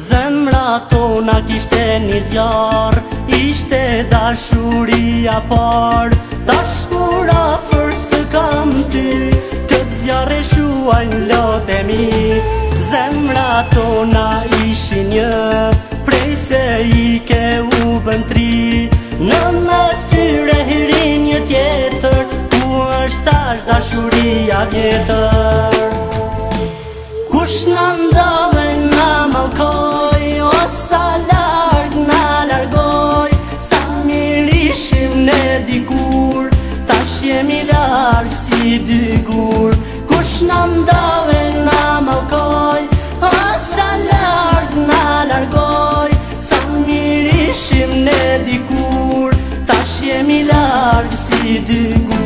Zemra tona kishte një zjarr, ishte dashuria par. Tash kur afër të kam ty, këtë zjarr e shuajnë lotë e mi. Zemra tona ishin një, prej se i ke u bën tri. Në mes tyre hirin një tjetër, ku është tash dashuria vjetër. Kush në ndove në malkoj, o sa larg në largoj. Sa mirë ishim ne dikur, tash jemi larg si dy gur. Kush në ndove në malkoj, o sa larg në largoj. Sa mirë ishim ne dikur, tash jemi larg si dy gur.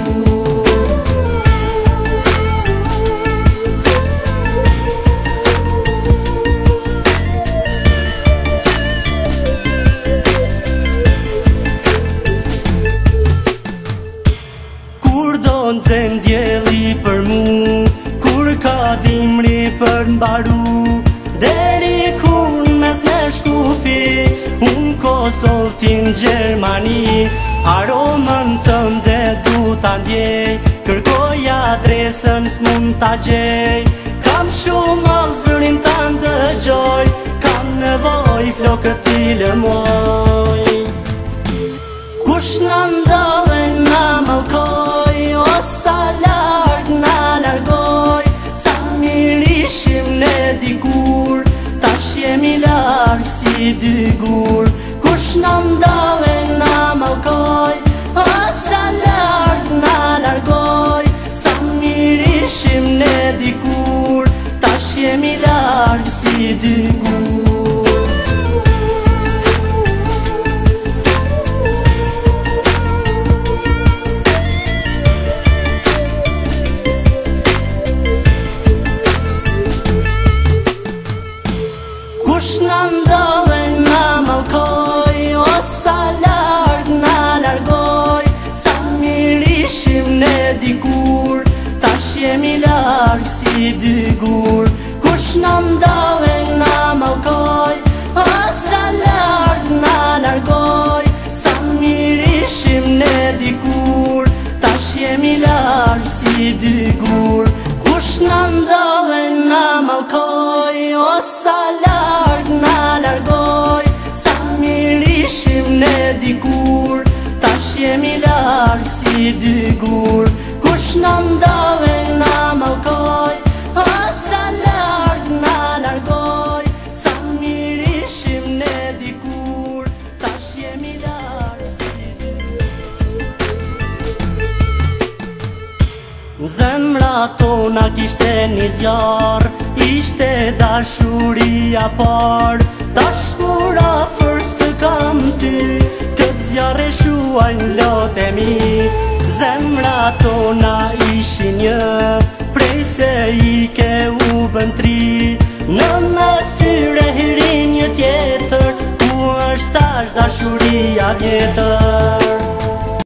Nxen djeli për mu, kur ka dimri për mbaru. Deri kur mes në shkufi, unë Kosovë ti në Gjermani. Aromën tënde du ta ndjej, kërkoj adresën s'mund ta gjej. Kam shumë allëzërin ta ndëgjoj, kam nevoj flokët ti lëmoj. Kush në ndove në malkoj, o sa larg në largoj. Sa mirë ishim ne dikur, tash jemi larg si dy gur. Kush në ndove në malkoj, o sa larg në largoj. Sa mirë ishim ne dikur, tash jemi larg si dy gur. Kush në ndove në malkoj, o sa larg në largoj. Sa mirë ishim ne dikur, tash jemi larg si dy gur. Kush në ndove në malkoj, o sa larg në largoj. Sa mirë ishim ne dikur, tash jemi larg si dy gur. Kush në ndove në malkoj, o sa larg në largoj. Sa mirë ishim ne dikur, tash jemi larg si dy gur. Kush në ndove në malkoj, o sa larg në largoj. Sa mirë ishim ne dikur, tash jemi larg si dy gur. Zemra tona kishte një zjarr, ishte dashuria par. Tash kur afër të kam ty, këtë zjarr e shuajnë lotë e mi. Zemra tona ishin një, prej se i ke u bën tri. Në mes tyre hirin një tjetër, ku është tash dashuria vjetër.